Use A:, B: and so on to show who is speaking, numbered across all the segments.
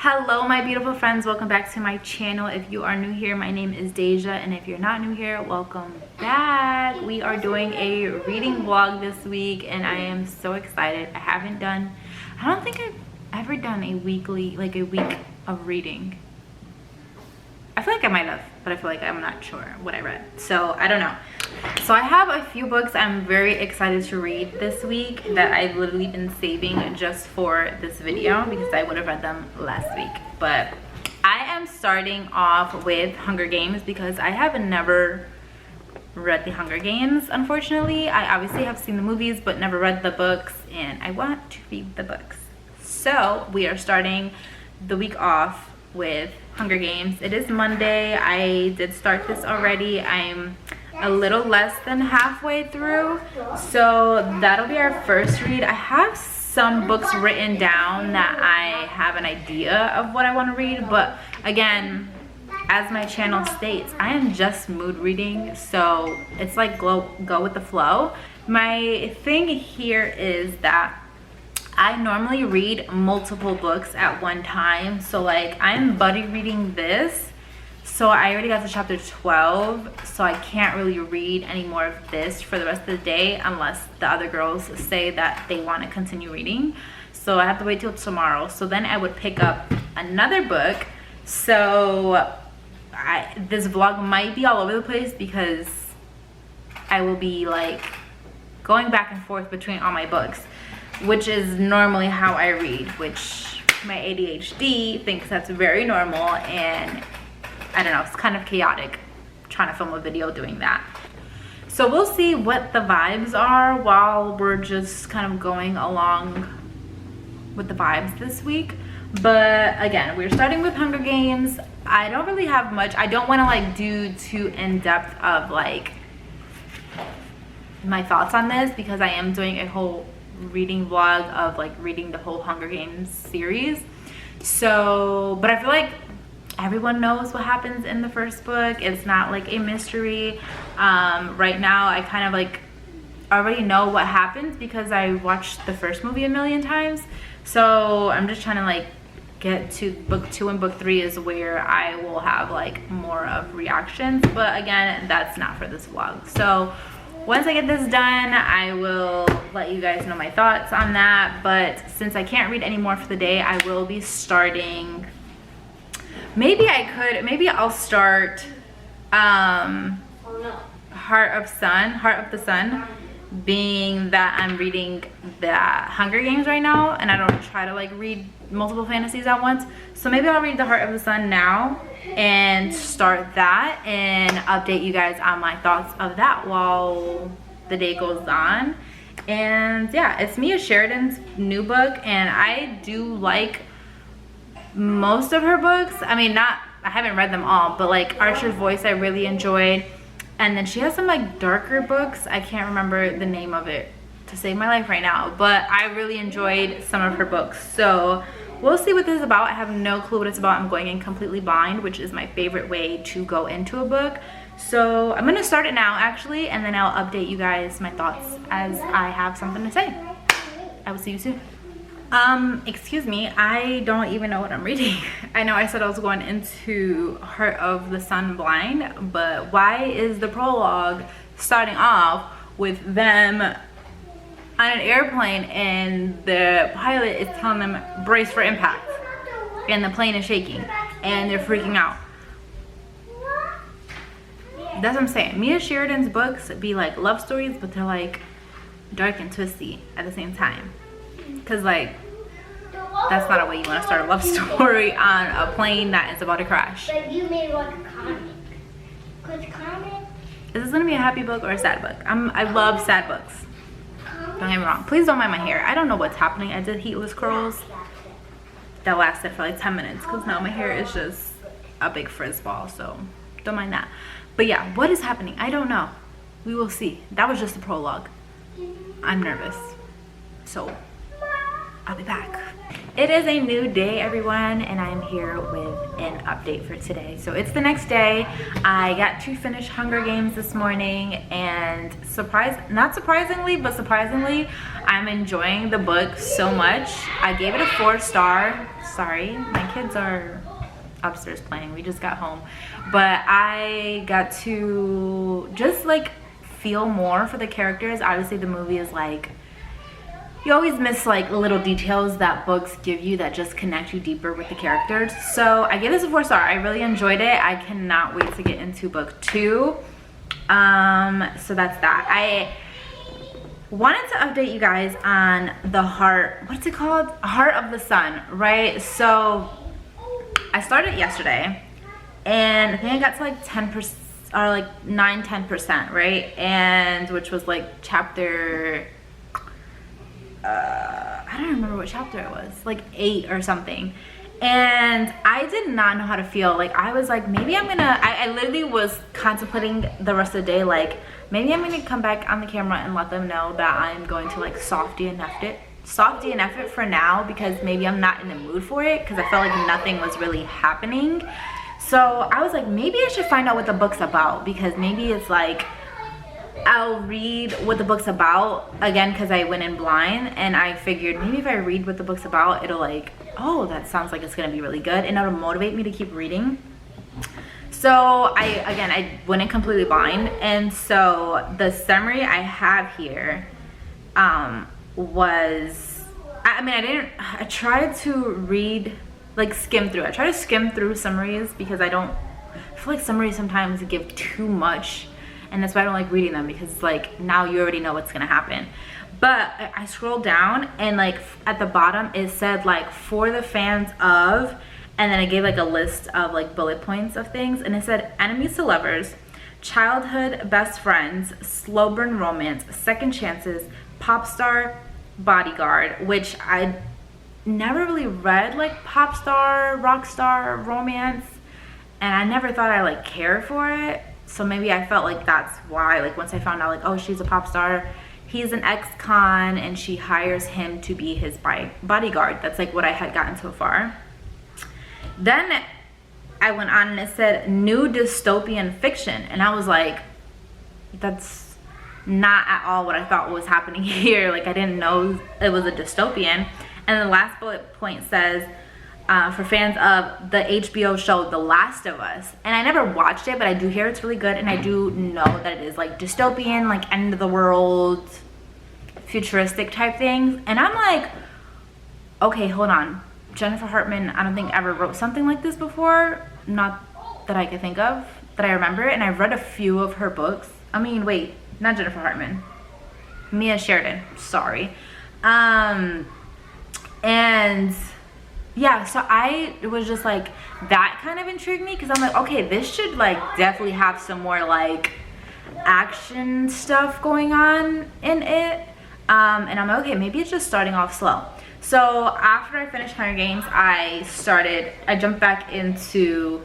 A: Hello my beautiful friends, welcome back to my channel. If you are new here, my name is Deja, and if you're not new here, welcome back. We are doing a reading vlog this week and I am so excited. I don't think I've ever done a week of reading. I feel like I might have, but I feel like I'm not sure what I read, so I don't know. So I have a few books I'm very excited to read this week that I've literally been saving just for this video because I would have read them last week. But I am starting off with Hunger Games because I have never read the Hunger Games, unfortunately. I obviously have seen the movies but never read the books, and I want to read the books. So we are starting the week off with Hunger Games. It is Monday. I did start this already. I'm a little less than halfway through, so that'll be our first read. I have some books written down that I have an idea of what I want to read, but again, as my channel states, I am just mood reading, so it's like go with the flow. My thing here is that I normally read multiple books at one time, so like I'm buddy reading this, so I already got to chapter 12, so I can't really read any more of this for the rest of the day unless the other girls say that they want to continue reading. So I have to wait till tomorrow, so then I would pick up another book. So this vlog might be all over the place because I will be like going back and forth between all my books, which is normally how I read, which my ADHD thinks that's very normal, and I don't know, it's kind of chaotic trying to film a video doing that. So we'll see what the vibes are while we're just kind of going along with the vibes this week. But again, we're starting with Hunger Games. I don't really have much. I don't want to like do too in-depth of like my thoughts on this because I am doing a whole reading vlog of like reading the whole Hunger Games series. So, but I feel like everyone knows what happens in the first book. It's not like a mystery. Right now I kind of like already know what happens because I watched the first movie a million times. So I'm just trying to like get to book 2 and book 3 is where I will have like more of reactions, but again, that's not for this vlog. So once I get this done, I will let you guys know my thoughts on that. But since I can't read any more for the day, I will be starting, maybe I'll start Heart of the Sun, being that I'm reading the Hunger Games right now and I don't try to like read multiple fantasies at once. So maybe I'll read the Heart of the Sun now and start that and update you guys on my thoughts of that while the day goes on. And yeah, it's Mia Sheridan's new book and I do like most of her books. I mean, I haven't read them all, but like Archer's Voice I really enjoyed, and then she has some like darker books. I can't remember the name of it to save my life right now, but I really enjoyed some of her books. So we'll see what this is about. I have no clue what it's about. I'm going in completely blind, which is my favorite way to go into a book. So I'm gonna start it now actually, and then I'll update you guys my thoughts as I have something to say. I will see you soon. Excuse me, I don't even know what I'm reading. I know I said I was going into Heart of the Sun blind, but why is the prologue starting off with them on an airplane and the pilot is telling them brace for impact and the plane is shaking and they're freaking out? That's what I'm saying. Mia Sheridan's books be like love stories, but they're like dark and twisty at the same time. Because like, that's not a way you want to start a love story on a plane that is about to crash.
B: But you made like a comic. Comic?
A: Is this going to be a happy book or a sad book? I love sad books. Don't get me wrong. Please don't mind my hair. I don't know what's happening. I did heatless curls that lasted for like 10 minutes because now my hair is just a big frizz ball, so don't mind that. But yeah, what is happening? I don't know. We will see. That was just the prologue. I'm nervous. So I'll be back. It is a new day, everyone, and I'm here with an update for today. So it's the next day. I got to finish Hunger Games this morning, and not surprisingly, but surprisingly, I'm enjoying the book so much. I gave it a 4-star. Sorry, my kids are upstairs playing. We just got home, but I got to just like feel more for the characters. Obviously, the movie is like, you always miss like little details that books give you that just connect you deeper with the characters. So I gave this a 4-star. I really enjoyed it. I cannot wait to get into book 2. So that's that. I wanted to update you guys on the heart, what's it called? Heart of the Sun, right? So I started yesterday, and I think I got to like 10% or like 9-10%, right? And which was like chapter I don't remember what chapter it was, like 8 or something. And I did not know how to feel. Like I was like, maybe I'm gonna, I literally was contemplating the rest of the day, like maybe I'm gonna come back on the camera and let them know that I'm going to like soft DNF it for now, because maybe I'm not in the mood for it, because I felt like nothing was really happening. So I was like, maybe I should find out what the book's about, because maybe it's like, I'll read what the book's about again, because I went in blind, and I figured maybe if I read what the book's about, it'll like, oh, that sounds like it's gonna be really good, and it'll motivate me to keep reading. So I went in completely blind, and so the summary I have here was, I tried to read, like skim through. I try to skim through summaries because I feel like summaries sometimes give too much. And that's why I don't like reading them, because it's like, now you already know what's gonna happen. But I scrolled down, and like at the bottom it said like, for the fans of, and then it gave like a list of like bullet points of things, and it said enemies to lovers, childhood best friends, slow burn romance, second chances, pop star, bodyguard, which I never really read like pop star, rock star, romance, and I never thought I like cared for it. So maybe I felt like that's why, like once I found out like, oh, she's a pop star, he's an ex-con, and she hires him to be his bodyguard. That's like what I had gotten so far. Then I went on and it said new dystopian fiction, and I was like, that's not at all what I thought was happening here. Like I didn't know it was a dystopian. And the last bullet point says, for fans of the HBO show The Last of Us. And I never watched it, but I do hear it's really good, and I do know that it is like dystopian, like end of the world, futuristic type things. And I'm like, okay, hold on. Jennifer Hartman, I don't think ever wrote something like this before. Not that I could think of, that I remember. And I've read a few of her books. I mean, wait, not Jennifer Hartman. Mia Sheridan, sorry. And yeah, so I was just like, that kind of intrigued me, because I'm like, okay, this should like definitely have some more like action stuff going on in it. And I'm like, okay, maybe it's just starting off slow. So after I finished Hunger Games, I jumped back into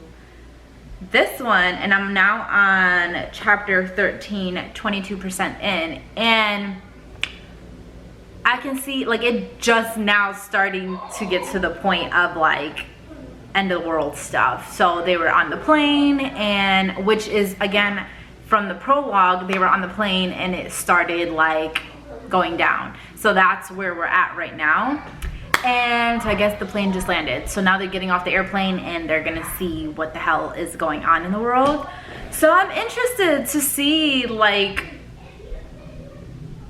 A: this one, and I'm now on chapter 13, 22% in, and I can see like it just now starting to get to the point of like end of the world stuff. So they were on the plane, and which is again from the prologue, they were on the plane and it started like going down. So that's where we're at right now. And I guess the plane just landed. So now they're getting off the airplane and they're gonna see what the hell is going on in the world. So I'm interested to see like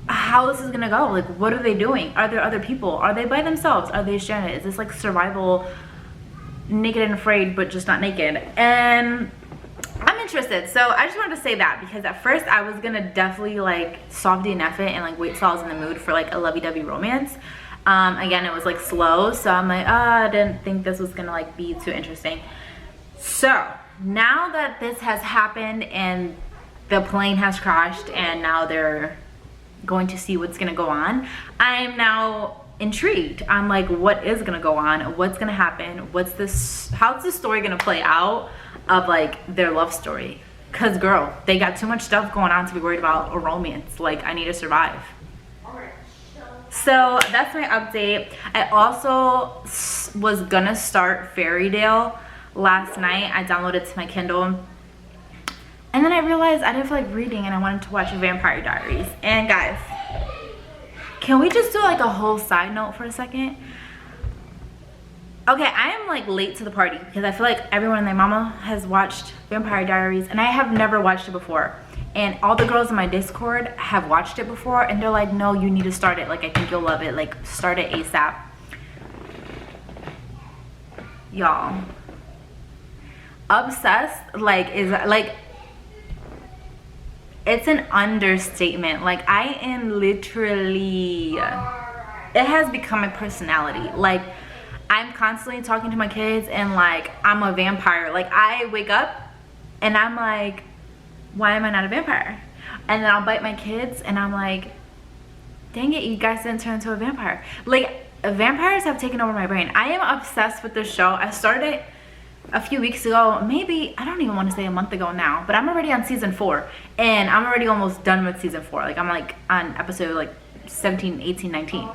A: how this is gonna go. Like, what are they doing? Are there other people? Are they by themselves? Are they stranded? Is this like survival, naked and afraid but just not naked? And I'm interested. So I just wanted to say that, because at first I was gonna definitely like soft DNF it and like wait till I was in the mood for like a lovey-dovey romance. Again, it was like slow, so I'm like, I didn't think this was gonna like be too interesting. So now that this has happened and the plane has crashed and now they're going to see what's gonna go on, I'm now intrigued. I'm like, what is gonna go on? What's gonna happen? How's the story gonna play out of like their love story? Cause girl, they got too much stuff going on to be worried about a romance. Like, I need to survive. So that's my update. I also was gonna start Fairytale last night. I downloaded it to my Kindle, and then I realized I didn't feel like reading and I wanted to watch Vampire Diaries. And guys, can we just do like a whole side note for a second? Okay, I am like late to the party because I feel like everyone and their mama has watched Vampire Diaries and I have never watched it before. And all the girls in my Discord have watched it before and they're like, no, you need to start it. Like, I think you'll love it. Like, start it ASAP. Y'all. Obsessed, like, is like, it's an understatement. Like, I am literally, it has become a personality. Like, I'm constantly talking to my kids and like, I'm a vampire. Like, I wake up and I'm like, why am I not a vampire? And then I'll bite my kids and I'm like, dang it, you guys didn't turn into a vampire. Like, vampires have taken over my brain. I am obsessed with this show. I started a few weeks ago, maybe, I don't even want to say a month ago now, but I'm already on season 4 and I'm already almost done with season 4. Like, I'm like on episode like 17, 18, 19.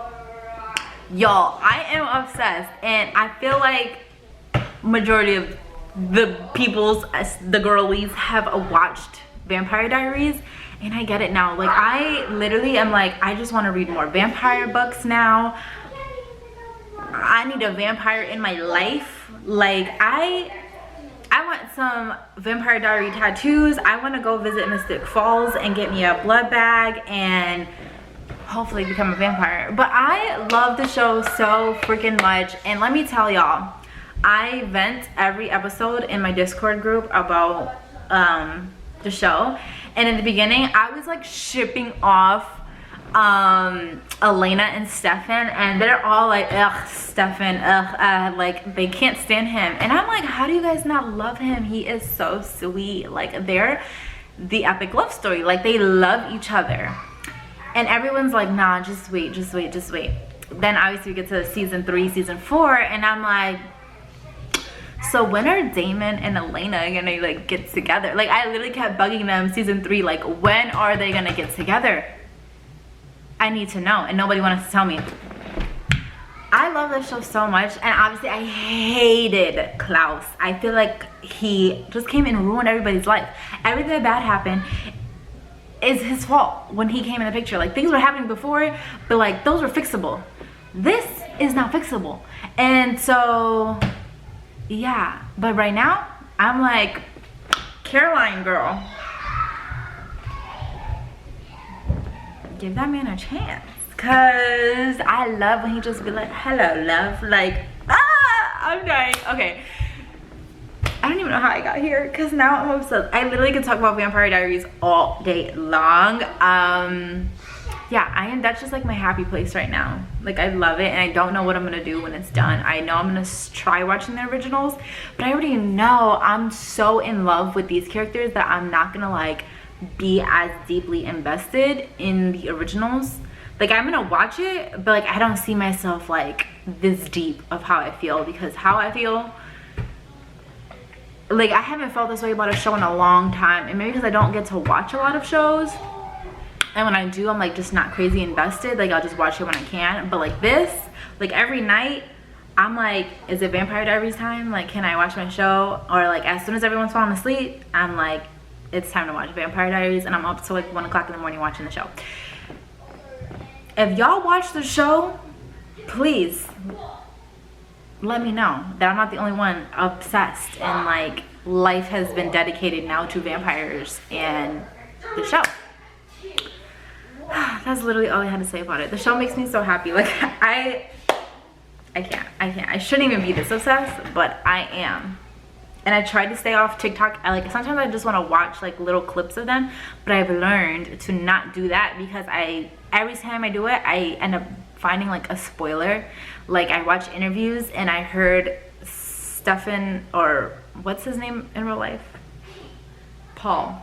A: Y'all, I am obsessed and I feel like majority of the people's, the girlies have watched Vampire Diaries, and I get it now. Like, I literally am like, I just want to read more vampire books now. I need a vampire in my life. Like, I want some Vampire Diary tattoos. I want to go visit Mystic Falls and get me a blood bag and hopefully become a vampire. But I love the show so freaking much, and let me tell y'all, I vent every episode in my Discord group about the show, and in the beginning I was like shipping off Elena and Stefan, and they're all like, ugh, Stefan, ugh, like they can't stand him, and I'm like, how do you guys not love him? He is so sweet. Like, they're the epic love story. Like, they love each other, and everyone's like, nah, just wait, just wait, just wait. Then obviously we get to season 3, season 4, and I'm like, so when are Damon and Elena gonna like get together? Like, I literally kept bugging them season 3, like, when are they gonna get together? I need to know, and nobody wanted to tell me. I love this show so much, and obviously I hated Klaus. I feel like he just came and ruined everybody's life. Everything that bad happened is his fault when he came in the picture. Like, things were happening before, but like, those were fixable. This is not fixable. And so yeah, but right now I'm like, Caroline, girl, give that man a chance, cause I love when he just be like, hello love, like, I'm dying. Okay, I don't even know how I got here, because now I'm obsessed. I literally could talk about Vampire Diaries all day long. Yeah, that's just like my happy place right now. Like, I love it, and I don't know what I'm gonna do when it's done. I know I'm gonna try watching the originals, but I already know I'm so in love with these characters that I'm not gonna like be as deeply invested in the originals. Like, I'm gonna watch it, but like, I don't see myself like this deep of how I feel, because how I feel, like, I haven't felt this way about a show in a long time, and maybe because I don't get to watch a lot of shows. And when I do, I'm like just not crazy invested. Like, I'll just watch it when I can. But like this, like every night, I'm like, is it Vampire Diaries time? Like, can I watch my show? Or like, as soon as everyone's falling asleep, I'm like, it's time to watch Vampire Diaries. And I'm up till like 1 o'clock in the morning watching the show. If y'all watch the show, please let me know that I'm not the only one obsessed. And like, life has been dedicated now to vampires and the show. That's literally all I had to say about it. The show makes me so happy. Like, I can't. I shouldn't even be this obsessed, but I am. And I tried to stay off TikTok. Sometimes I just want to watch like little clips of them, but I've learned to not do that, because every time I do it, I end up finding like a spoiler. Like, I watch interviews and I heard Stefan, or what's his name in real life? Paul,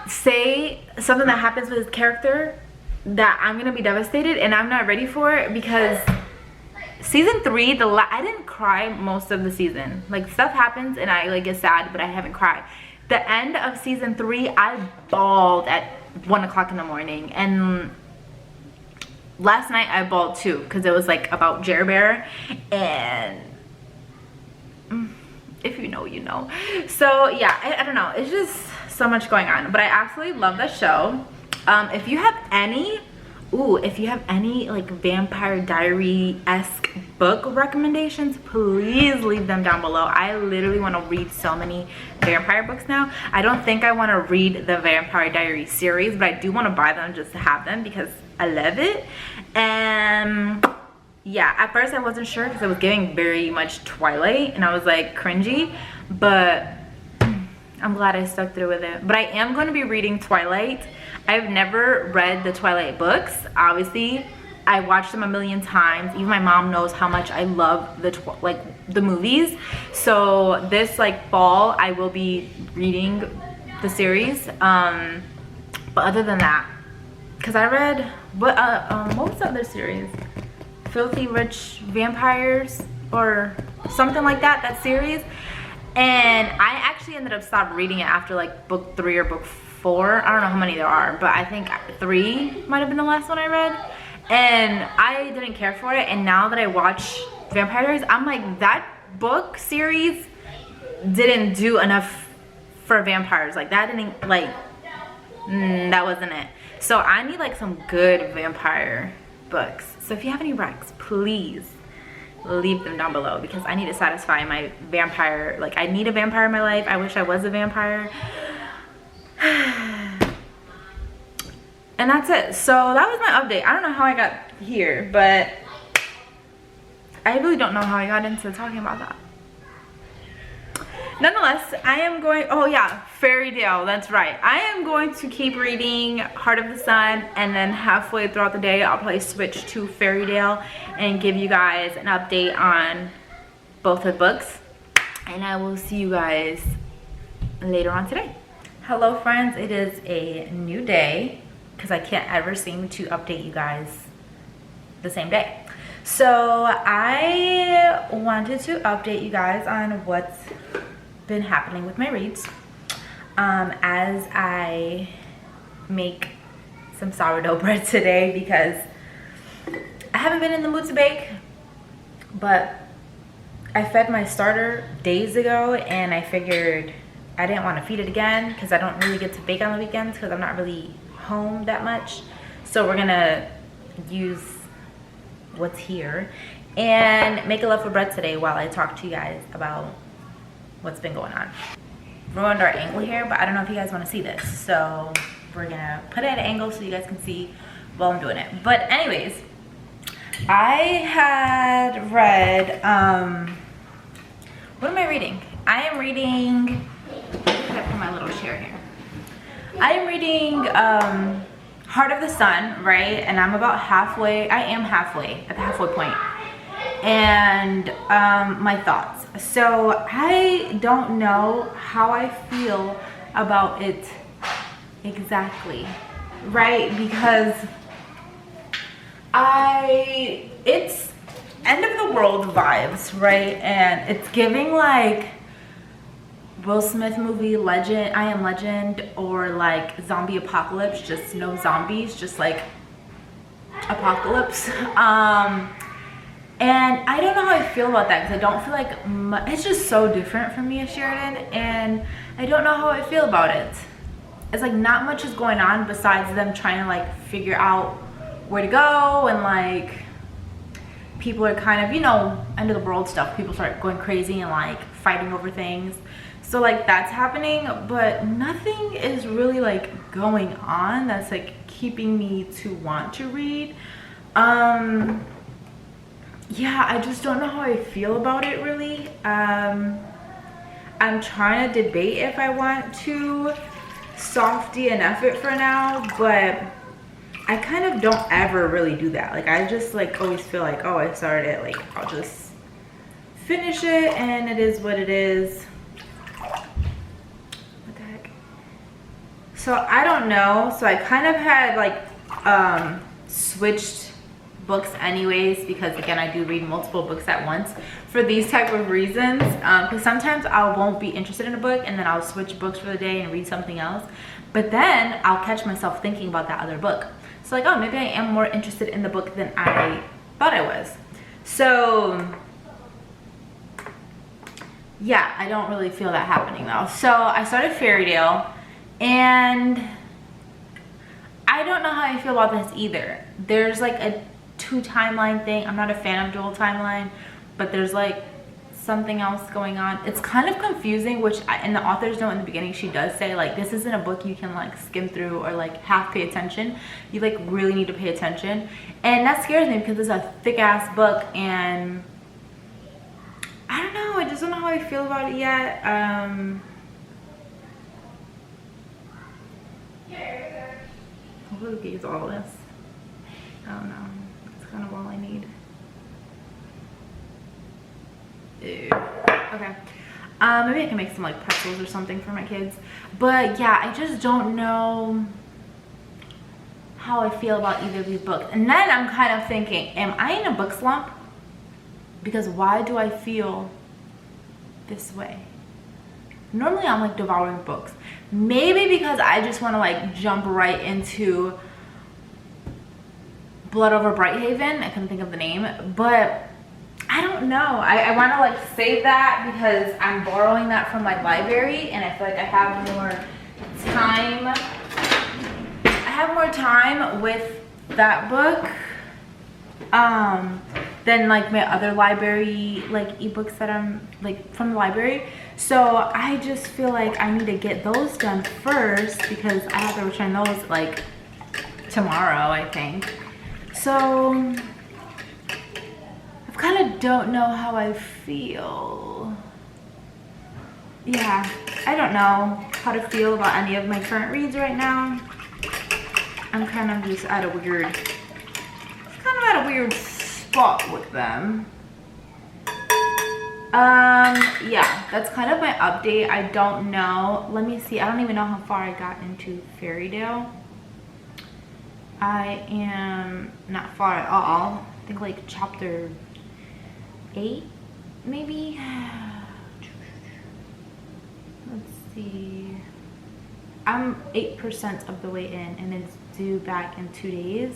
A: say something that happens with his character that I'm gonna be devastated, and I'm not ready for it, because season 3, I didn't cry most of the season. Like, stuff happens and I like get sad, but I haven't cried. The end of season 3, I bawled at 1 o'clock in the morning, and last night I bawled too because it was like about Jer Bear, and if you know, you know. So yeah, I don't know, it's just so much going on, but I absolutely love the show. If you have any like Vampire Diary-esque book recommendations, please leave them down below. I literally want to read so many vampire books now. I don't think I want to read the Vampire Diary series, but I do want to buy them just to have them because I love it. And yeah, at first I wasn't sure because it was giving very much Twilight and I was like cringy, but I'm glad I stuck through with it. But I am going to be reading Twilight. I've never read the Twilight books. Obviously, I watched them a million times. Even my mom knows how much I love the movies. So this like fall, I will be reading the series. But other than that, because I read what was the other series? Filthy Rich Vampires or something like that. That series. And I actually ended up stopped reading it after like book 3 or book 4. I don't know how many there are, but I think 3 might have been the last one I read. And I didn't care for it. And now that I watch Vampire Diaries, I'm like, that book series didn't do enough for vampires. Like that didn't like, that wasn't it. So I need like some good vampire books. So if you have any recs, please leave them down below because I need to satisfy my vampire, like I need a vampire in my life. I wish I was a vampire. And that's it. So that was my update. I don't know how I got here, but I really don't know how I got into talking about that. Nonetheless, I am going, oh yeah, Fairy Tale, that's right. I am going to keep reading Heart of the Sun, and then halfway throughout the day, I'll probably switch to Fairy Tale and give you guys an update on both of the books. And I will see you guys later on today. Hello friends, it is a new day because I can't ever seem to update you guys the same day. So I wanted to update you guys on what's been happening with my reads as I make some sourdough bread today because I haven't been in the mood to bake, but I fed my starter days ago and I figured I didn't want to feed it again because I don't really get to bake on the weekends because I'm not really home that much. So we're gonna use what's here and make a loaf of bread today while I talk to you guys about what's been going on. Ruined our angle here, but I don't know if you guys want to see this, so we're gonna put it at an angle so you guys can see while I'm doing it. But anyways, I had read what am I reading? I am reading, I put my little chair here. I am reading Heart of the Sun, right? And I'm about halfway, I am halfway, at the halfway point. And my thoughts. So I don't know how I feel about it exactly, right? Because it's end of the world vibes, right? And it's giving like Will Smith movie Legend, I Am Legend, or like zombie apocalypse, just no zombies, just like apocalypse. And I don't know how I feel about that because I don't feel like it's just so different from me as Sheridan, and I don't know how I feel about it. It's like not much is going on besides them trying to like figure out where to go, and like people are kind of, you know, end of the world stuff. People start going crazy and like fighting over things. So like that's happening, but nothing is really like going on that's like keeping me to want to read. Yeah, I just don't know how I feel about it really. I'm trying to debate if I want to softy enough it for now, but I kind of don't ever really do that. Like I just like always feel like, oh, I started it, like I'll just finish it and it is what it is. What the heck? So I don't know. So I kind of had like switched books anyways, because again I do read multiple books at once for these type of reasons, because sometimes I won't be interested in a book and then I'll switch books for the day and read something else, but then I'll catch myself thinking about that other book. So like, oh, maybe I am more interested in the book than I thought I was. So yeah, I don't really feel that happening though. So I started Fairy Tale, and I don't know how I feel about this either. There's like a 2 timeline thing. I'm not a fan of dual timeline, but there's like something else going on. It's kind of confusing, which in the author's note in the beginning, she does say like, this isn't a book you can like skim through or like half pay attention. You like really need to pay attention, and that scares me because it's a thick ass book, and I don't know, I just don't know how I feel about it yet. Hopefully we can use all this. I don't know, that's kind of all I need. Ew. Okay, maybe I can make some like pretzels or something for my kids. But yeah, I just don't know how I feel about either of these books. And then I'm kind of thinking, am I in a book slump? Because why do I feel this way? Normally I'm like devouring books. Maybe because I just want to like jump right into Blood Over Brighthaven. I couldn't think of the name, but I don't know. I want to like save that because I'm borrowing that from my library, and I feel like I have more time. I have more time with that book than like my other library like ebooks that I'm like from the library. So I just feel like I need to get those done first because I have to return those like tomorrow, I think. So I kind of don't know how I feel. Yeah, I don't know how to feel about any of my current reads right now. I'm kind of just at a weird spot with them. Yeah, that's kind of my update. I don't know, let me see, I don't even know how far I got into Fairy Tale. I am not far at all. I think like chapter 8 maybe. Let's see, I'm 8% of the way in, and it's due back in 2 days.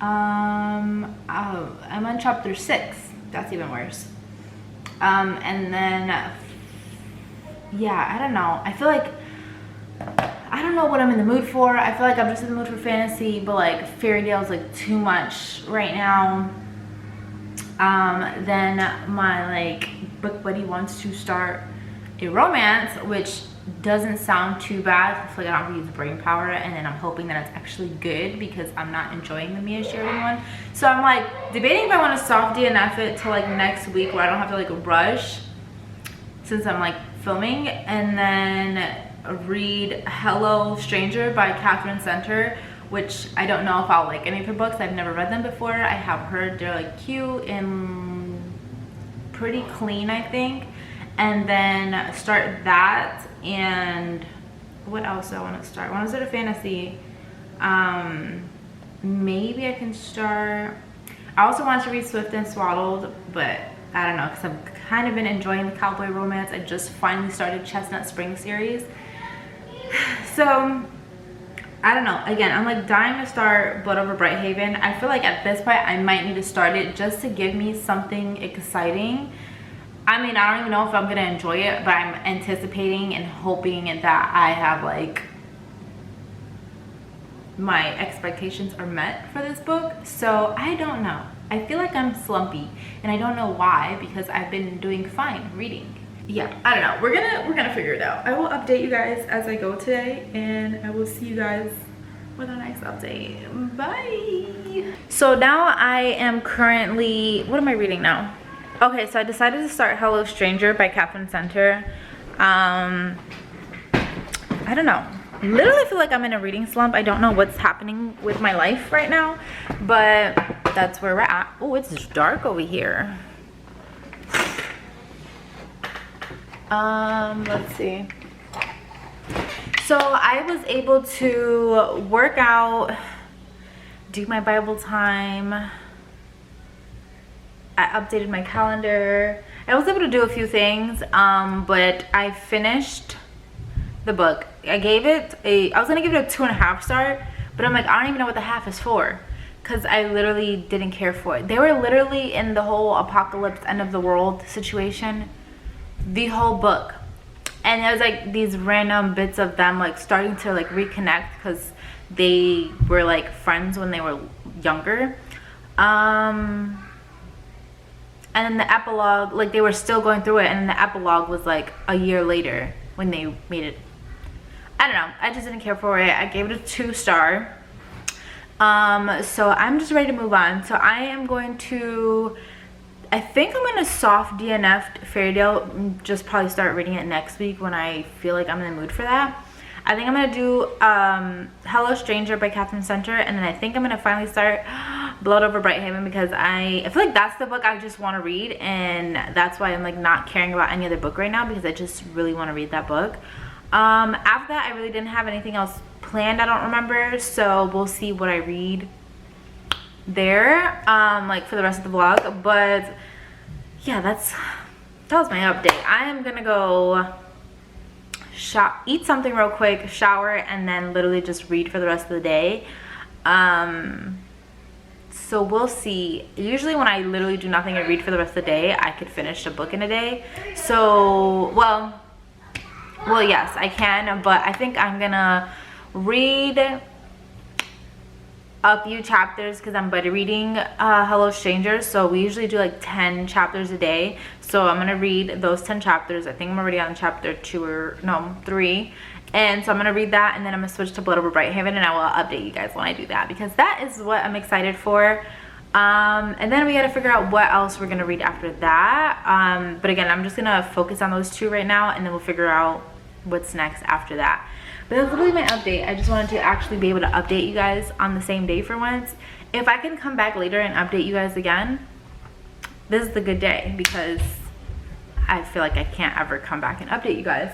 A: I'm on chapter 6. That's even worse. And then yeah, I don't know, I feel like I don't know what I'm in the mood for. I feel like I'm just in the mood for fantasy, but like Fairy Tale is like too much right now. Then my like book buddy wants to start a romance, which doesn't sound too bad. I feel like I don't have to use brain power, and then I'm hoping that it's actually good because I'm not enjoying the Mia Sheridan one. So I'm like debating if I want to soft DNF it till like next week where I don't have to like rush since I'm like filming, and then read Hello Stranger by Catherine Center, which I don't know if I'll like any of her books. I've never read them before. I have heard they're like cute and pretty clean, I think. And then start that. And what else do I want to start? I want to start a fantasy. Maybe I can start, I also want to read Swift and Swaddled, but I don't know, because I've kind of been enjoying the cowboy romance. I just finally started Chestnut Spring series. So I don't know, again, I'm like dying to start Blood Over Brighthaven. I feel like at this point I might need to start it just to give me something exciting. I mean, I don't even know if I'm gonna enjoy it, but I'm anticipating and hoping that I have like my expectations are met for this book. So I don't know, I feel like I'm slumpy, and I don't know why, because I've been doing fine reading. Yeah, I don't know, we're gonna figure it out. I will update you guys as I go today, and I will see you guys with our next update. Bye. So now I am currently, what am I reading now? Okay, so I decided to start Hello Stranger by Catherine Center. I don't know, literally feel like I'm in a reading slump. I don't know what's happening with my life right now, but that's where we're at. Oh, it's dark over here. Let's see. So I was able to work out, do my Bible time. I updated my calendar. I was able to do a few things, but I finished the book. I was gonna give it a 2.5 star, But I'm like, I don't even know what the half is for, because I literally didn't care for it. They were literally in the whole apocalypse, end of the world situation, the whole book. And there was like these random bits of them like starting to like reconnect, because they were like friends when they were younger. And then the epilogue, like they were still going through it, and then the epilogue was like a year later when they made it. I don't know, I just didn't care for it. I gave it a 2-star. So I'm just ready to move on. So I am going to, I think I'm gonna soft DNF Fairy Tale, just probably start reading it next week when I feel like I'm in the mood for that. I think I'm gonna do Hello Stranger by Catherine Center, and then I think I'm gonna finally start Blood Over Brighthaven, because I feel like that's the book I just want to read, and that's why I'm like not caring about any other book right now, because I just really want to read that book. After that, I really didn't have anything else planned, I don't remember, so we'll see what I read there, like for the rest of the vlog. But yeah, that was my update. I am gonna go eat something real quick, shower, and then literally just read for the rest of the day. So we'll see. Usually when I literally do nothing and read for the rest of the day, I could finish a book in a day. So well yes, I can, but I think I'm gonna read a few chapters, because I'm buddy reading Hello Strangers. So we usually do like 10 chapters a day, so I'm gonna read those 10 chapters. I think I'm already on chapter 2 or no 3, and so I'm gonna read that, and then I'm gonna switch to Blood Over Brighthaven, and I will update you guys when I do that, because that is what I'm excited for. And then we got to figure out what else we're gonna read after that. But again, I'm just gonna focus on those 2 right now, and then we'll figure out what's next after that. But that's literally my update. I just wanted to actually be able to update you guys on the same day for once. If I can come back later and update you guys again, this is the good day, because I feel like I can't ever come back and update you guys.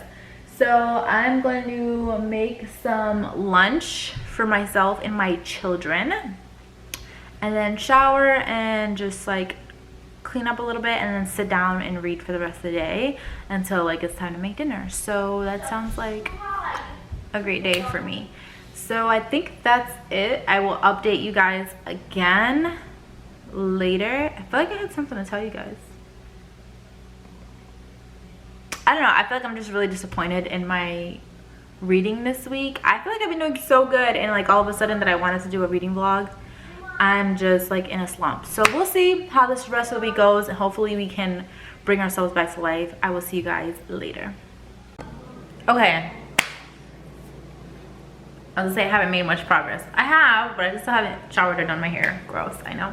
A: So I'm going to make some lunch for myself and my children, and then shower and just like clean up a little bit, and then sit down and read for the rest of the day until like it's time to make dinner. So that sounds like a great day for me. So I think that's it. I will update you guys again later. I feel like I had something to tell you guys. I don't know, I feel like I'm just really disappointed in my reading this week. I feel like I've been doing so good, and like all of a sudden that I wanted to do a reading vlog, I'm just like in a slump. So we'll see how this rest of the week goes, and hopefully we can bring ourselves back to life. I will see you guys later. Okay, I was gonna say I haven't made much progress. I have, but I just still haven't showered or done my hair. Gross, I know.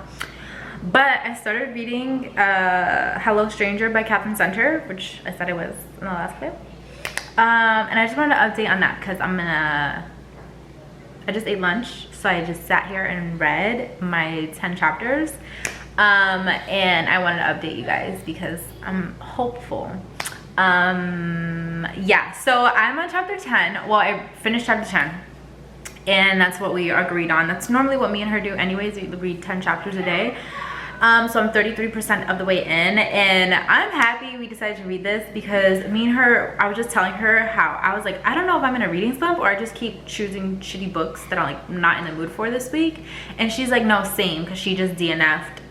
A: But I started reading Hello Stranger by Catherine Center, which I said I was in the last clip. And I just wanted to update on that, because I just ate lunch, so I just sat here and read my 10 chapters. And I wanted to update you guys because I'm hopeful. Yeah, so I'm on chapter 10. Well, I finished chapter 10. And that's what we agreed on. That's normally what me and her do anyways. We read 10 chapters a day. So I'm 33% of the way in, and I'm happy we decided to read this, because me and her, I was just telling her how I was like, I don't know if I'm in a reading slump or I just keep choosing shitty books that I'm like not in the mood for this week. And she's like, no, same, because she just DNF'd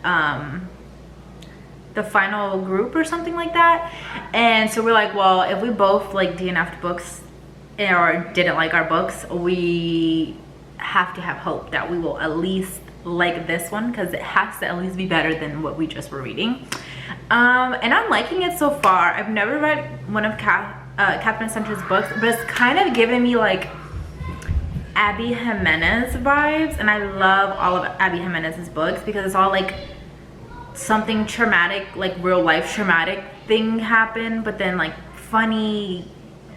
A: the final group or something like that. And so we're like, well, if we both like DNF'd books or didn't like our books, we have to have hope that we will at least like this one, because it has to at least be better than what we just were reading. And I'm liking it so far. I've never read one of Catherine Center's books, but it's kind of giving me like Abby Jimenez vibes, and I love all of Abby Jimenez's books because it's all like something traumatic, like real life traumatic thing happened, but then like funny,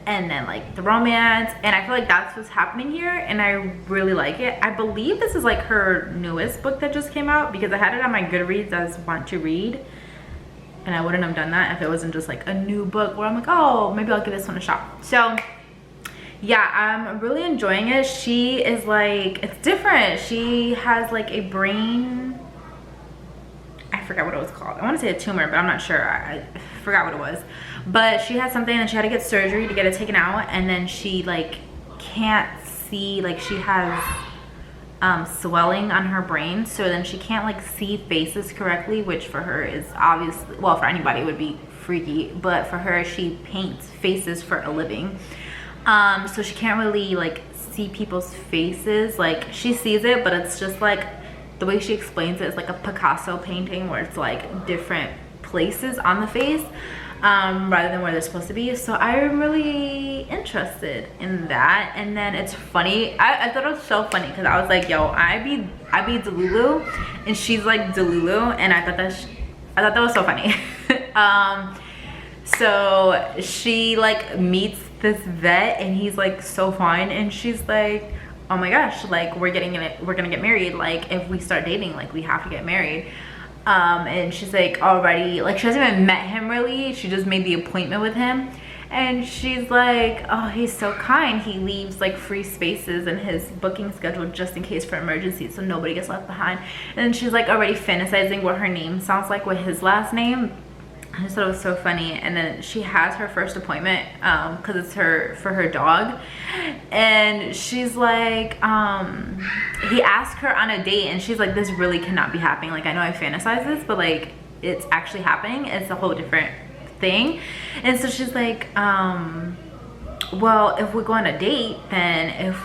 A: and then like the romance, and I feel like that's what's happening here, and I really like it. I believe this is like her newest book that just came out, because I had it on my Goodreads as want to read, and I wouldn't have done that if it wasn't just like a new book where I'm like, oh, maybe I'll give this one a shot. So yeah, I'm really enjoying it. She is like, it's different. She has like a brain, I forgot what it was called. I want to say a tumor, but I'm not sure. I forgot what it was. But she had something, and she had to get surgery to get it taken out, and then she like can't see, like she has swelling on her brain, so then she can't like see faces correctly, which for her is obviously, well, for anybody would be freaky, but for her, she paints faces for a living. So she can't really like see people's faces. Like she sees it, but it's just like the way she explains it is like a Picasso painting where it's like different places on the face, rather than where they're supposed to be. So I'm really interested in that. And then it's funny, I thought it was so funny because I was like, yo, I be Delulu and she's like Delulu, and I thought that was so funny. So she like meets this vet and he's like so fine, and she's like, oh my gosh, like we're gonna get married, like if we start dating, like we have to get married. And she's like already, like she hasn't even met him really, she just made the appointment with him, and she's like, oh, he's so kind, he leaves like free spaces in his booking schedule just in case for emergencies, so nobody gets left behind. And then she's like already fantasizing what her name sounds like with his last name. I just thought it was so funny. And then she has her first appointment because it's for her dog, and she's like, he asked her on a date and she's like, this really cannot be happening, like I know I fantasize this, but like it's actually happening, it's a whole different thing. And so she's like, well, if we go on a date, then if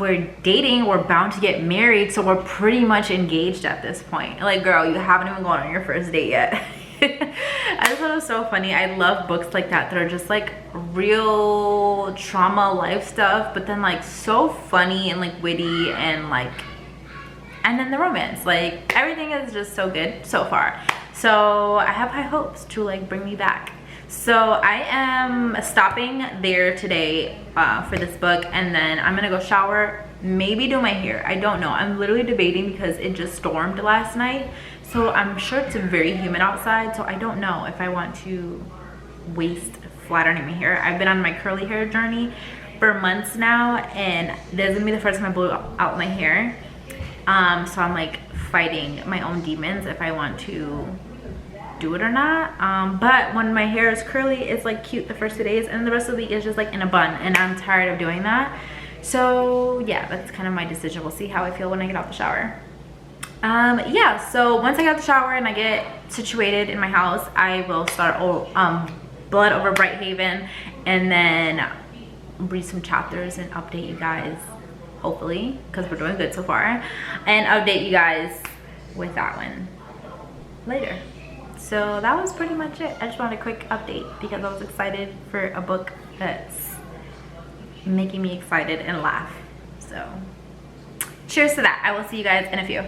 A: we're dating, we're bound to get married, so we're pretty much engaged at this point. Like, girl, you haven't even gone on your first date yet. I just thought it was so funny. I love books like that are just like real trauma life stuff, but then like so funny and like witty, and like, and then the romance, like everything is just so good so far. So I have high hopes to like bring me back. So I am stopping there today for this book, and then I'm gonna go shower, maybe do my hair. I don't know, I'm literally debating because it just stormed last night, so I'm sure it's very humid outside, so I don't know if I want to waste flat ironing my hair. I've been on my curly hair journey for months now, and this is gonna be the first time I blew out my hair. So I'm like fighting my own demons if I want to do it or not. But when my hair is curly, it's like cute the first 2 days, and the rest of the week is just like in a bun, and I'm tired of doing that. So yeah, that's kind of my decision. We'll see how I feel when I get out the shower. Yeah, so once I get out the shower and I get situated in my house, I will start Blood Over Brighthaven, and then read some chapters and update you guys, hopefully, because we're doing good so far, and update you guys with that one later. So that was pretty much it. I just wanted a quick update because I was excited for a book that's making me excited and laugh. So cheers to that. I will see you guys in a few.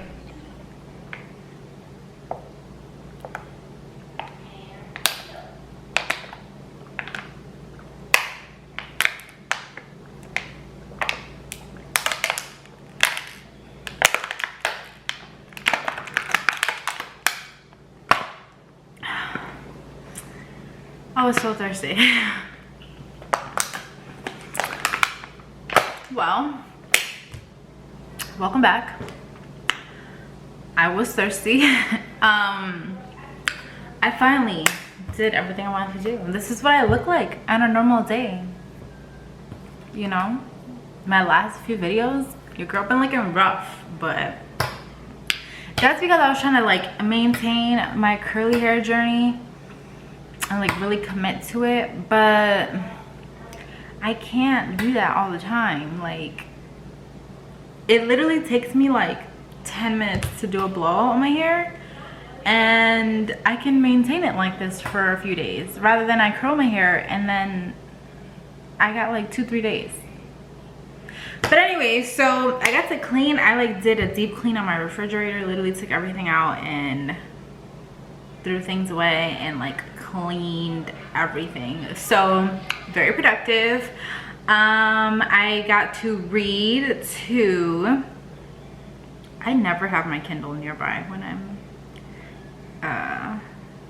A: I was so thirsty. Well, welcome back. I was thirsty. I finally did everything I wanted to do. This is what I look like on a normal day. You know, my last few videos, your girl been looking rough, but that's because I was trying to like maintain my curly hair journey and like really commit to it, but I can't do that all the time. Like, it literally takes me like 10 minutes to do a blow on my hair, and I can maintain it like this for a few days, rather than I curl my hair and then I got like 2-3 days. But anyway, so I got to clean. I like did a deep clean on my refrigerator, literally took everything out and threw things away and like cleaned everything. So very productive. I got to read to, I never have my Kindle nearby when I'm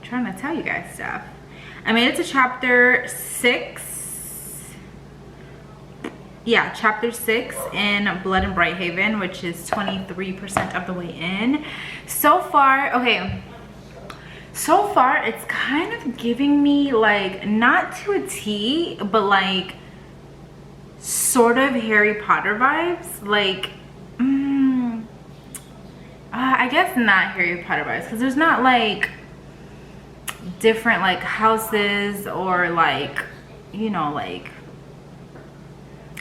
A: trying to tell you guys stuff. I made it to chapter 6. Yeah, chapter 6 in Blood and Brighthaven, which is 23% of the way in. So far, okay, so far it's kind of giving me like, not to a T, but like sort of Harry Potter vibes. Like, I guess not Harry Potter vibes, because there's not like different like houses or like, you know, like,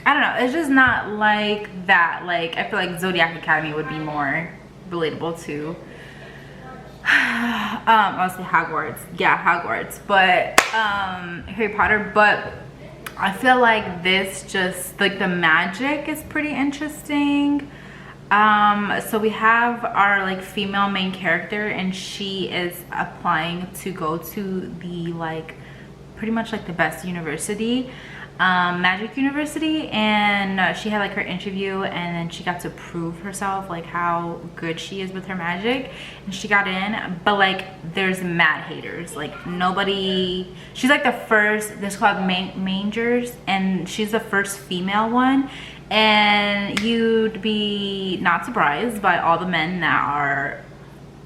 A: I don't know, it's just not like that. Like I feel like Zodiac Academy would be more relatable to honestly Hogwarts, yeah, Hogwarts, but Harry Potter. But I feel like this, just like the magic is pretty interesting. So we have our like female main character, and she is applying to go to the like pretty much like the best university, magic university, and she had like her interview, and then she got to prove herself, like how good she is with her magic, and she got in. But like there's mad haters, like nobody, she's like the first, this called mangers, and she's the first female one, and you'd be not surprised by all the men that are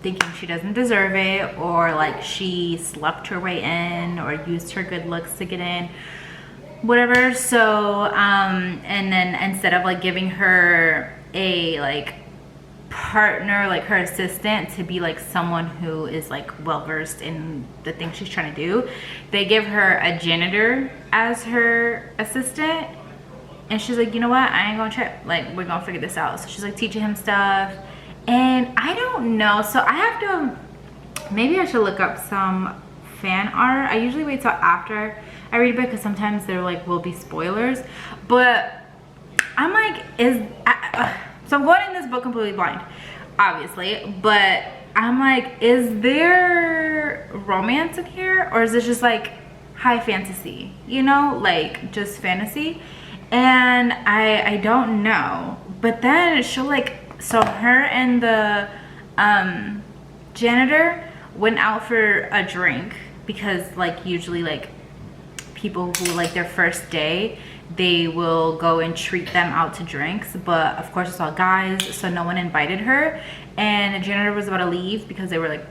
A: thinking she doesn't deserve it, or like she slept her way in, or used her good looks to get in, whatever. So and then instead of like giving her a like partner, like her assistant, to be like someone who is like well versed in the thing she's trying to do, they give her a janitor as her assistant. And she's like, you know what, I ain't gonna trip, like we're gonna figure this out. So she's like teaching him stuff, and I don't know, so I have to, maybe I should look up some fan art. I usually wait till after I read a book, because sometimes there like will be spoilers. But I'm like, so I'm going in this book completely blind, obviously, but I'm like, is there romance in here, or is this just like high fantasy, you know, like just fantasy? And I don't know. But then she'll like, so her and the janitor went out for a drink, because like usually like people who like their first day, they will go and treat them out to drinks, but of course it's all guys, so no one invited her. And the janitor was about to leave, because they were like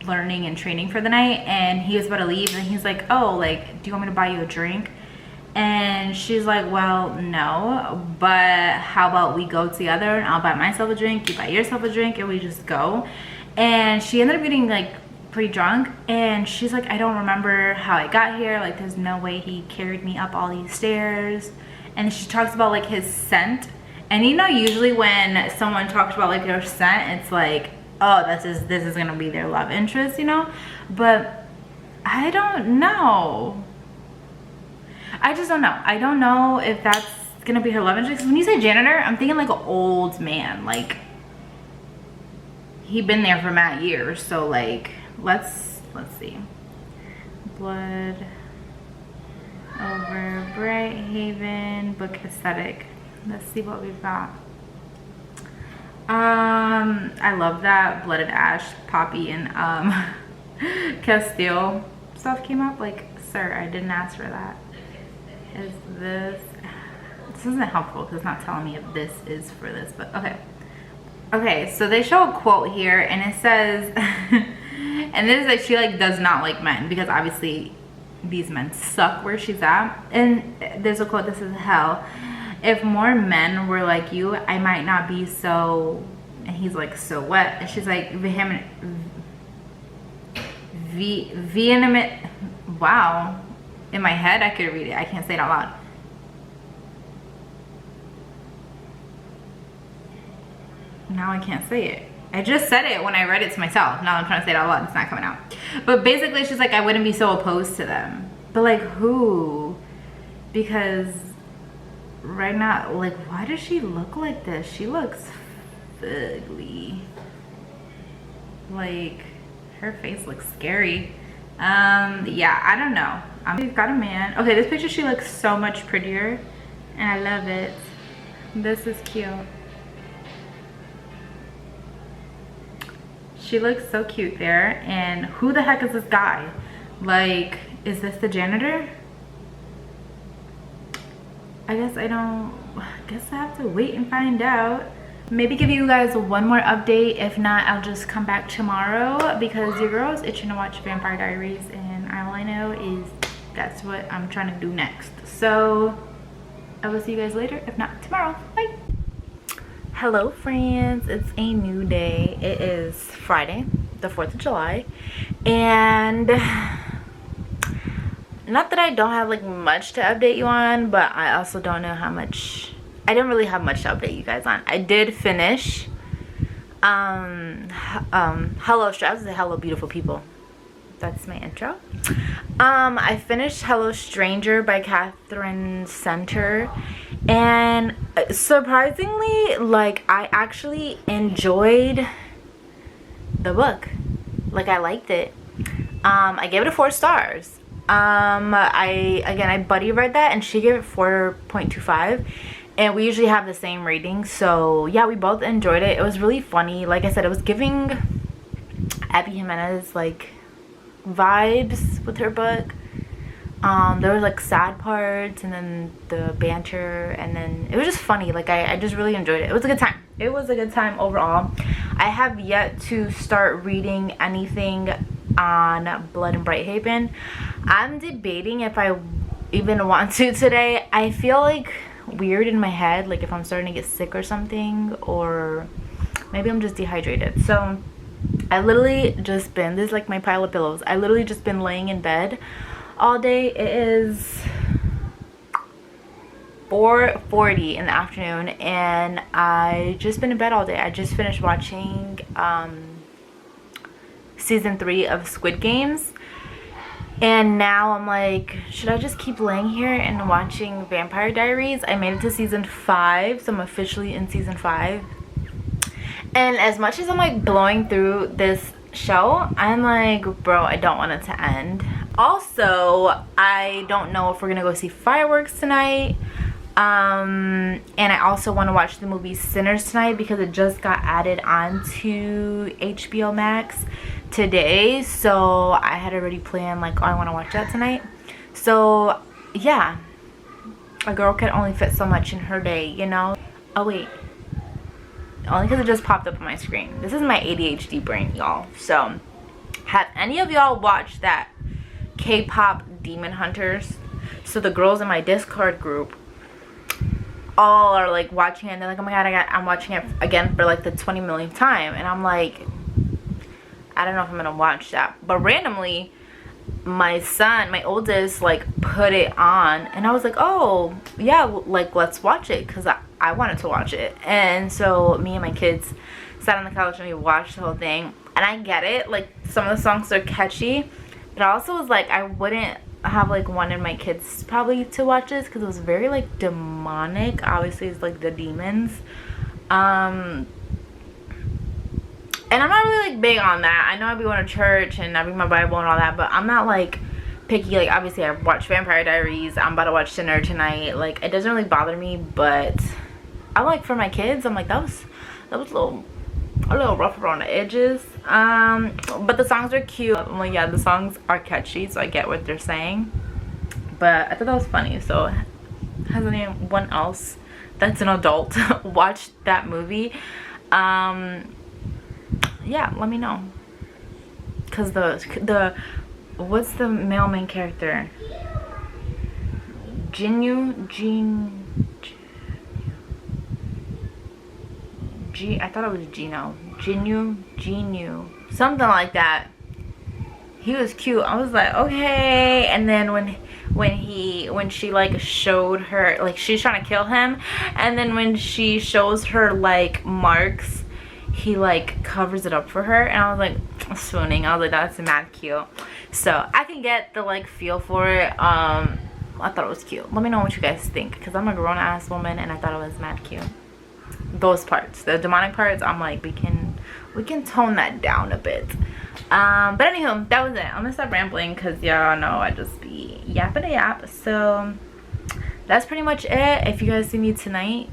A: learning and training for the night, and he was about to leave, and he's like, oh, like, do you want me to buy you a drink? And she's like, well, no, but how about we go together, and I'll buy myself a drink, you buy yourself a drink, and we just go. And she ended up getting like pretty drunk, and she's like, I don't remember how I got here, like there's no way he carried me up all these stairs. And she talks about like his scent, and you know, usually when someone talks about like their scent, it's like, oh, this is gonna be their love interest, you know. But I don't know, I just don't know. I don't know if that's gonna be her love interest. When you say janitor, I'm thinking like an old man, like he been there for mad years. So like, let's see. Blood over Bright Haven book aesthetic. Let's see what we've got. I love that Blooded Ash, Poppy, and Castile stuff came up. Like, sir, I didn't ask for that. Is this isn't helpful, because it's not telling me if this is for this, but okay. So they show a quote here, and it says and this is like, she like does not like men, because obviously these men suck where she's at. And there's a quote that says, hell, if more men were like you, I might not be so, and he's like, so what? And she's like, vehement, wow. In my head, I could read it. I can't say it out loud. Now I can't say it. I just said it when I read it to myself. Now I'm trying to say it out loud. It's not coming out. But basically, she's like, I wouldn't be so opposed to them. But like, who? Because right now, like, why does she look like this? She looks ugly. Like, her face looks scary. Yeah, I don't know. We've got a man. Okay, this picture, she looks so much prettier, and I love it. This is cute. She looks so cute there. And who the heck is this guy? Like, is this the janitor? I guess I have to wait and find out. Maybe give you guys one more update. If not, I'll just come back tomorrow, because your girl's itching to watch Vampire Diaries, and all I know is that's what I'm trying to do next. So I will see you guys later, if not tomorrow. Bye. Hello friends, it's a new day. It is Friday, the 4th of July, and not that I don't have like much to update you on, but I also don't know how much. I didn't really have much to update you guys on. I did finish hello hello beautiful people. That's my intro. I finished Hello Stranger by Catherine Center, and surprisingly, like, I actually enjoyed the book. Like, I liked it. I gave it a 4 stars. I buddy read that and she gave it 4.25, and we usually have the same rating, so yeah, we both enjoyed it. It was really funny. Like I said, it was giving Abby Jimenez like vibes with her book. There was like sad parts and then the banter, and then it was just funny. Like, I just really enjoyed it. It was a good time. It was a good time overall. I have yet to start reading anything on Blood and Brighthaven. I'm debating if I even want to today. I feel like weird in my head, like if I'm starting to get sick or something, or maybe I'm just dehydrated. So I literally just been, this is like my pile of pillows, I literally just been laying in bed all day. It is 4:40 in the afternoon, and I just been in bed all day. I just finished watching season 3 of Squid Games, and now I'm like, should I just keep laying here and watching Vampire Diaries? I made it to season 5, so I'm officially in season 5. And as much as I'm like blowing through this show, I'm like, bro, I don't want it to end. Also, I don't know if we're gonna go see fireworks tonight. And I also want to watch the movie Sinners tonight because it just got added onto HBO Max today. So I had already planned like, oh, I want to watch that tonight. So yeah, a girl can only fit so much in her day, you know. Oh wait, only because it just popped up on my screen. This is my ADHD brain, y'all. So have any of y'all watched that K-pop Demon Hunters? So the girls in my Discord group all are like watching it, and they're like, oh my god, I'm watching it again for like the 20 millionth time. And I'm like, I don't know if I'm gonna watch that. But randomly, my son, my oldest, like put it on, and I was like, oh yeah, like let's watch it, because I wanted to watch it. And so me and my kids sat on the couch and we watched the whole thing. And I get it, like some of the songs are catchy, but I also was like, I wouldn't have like wanted my kids probably to watch this because it was very like demonic. Obviously it's like the demons, and I'm not really like big on that. I know I be going to church and I read my Bible and all that, but I'm not like picky. Like obviously I watched Vampire Diaries, I'm about to watch Sinner tonight. Like it doesn't really bother me, but I'm like, for my kids, I'm like, that was a little rough around the edges. But the songs are cute. I'm like, yeah, the songs are catchy, so I get what they're saying. But I thought that was funny. So has anyone else that's an adult watched that movie? Yeah, let me know. Cause the what's the male main character? I thought it was Genu, something like that. He was cute. I was like, okay. And then when she like showed her, like she's trying to kill him, and then when she shows her like marks, he like covers it up for her, and I was like swooning. I was like, that's mad cute. So I can get the like feel for it. I thought it was cute. Let me know what you guys think, because I'm a grown-ass woman and I thought it was mad cute. Those parts, the demonic parts, I'm like, we can tone that down a bit. But anywho, that was it. I'm gonna stop rambling because y'all know I just be yapping a yap. So that's pretty much it. If you guys see me tonight,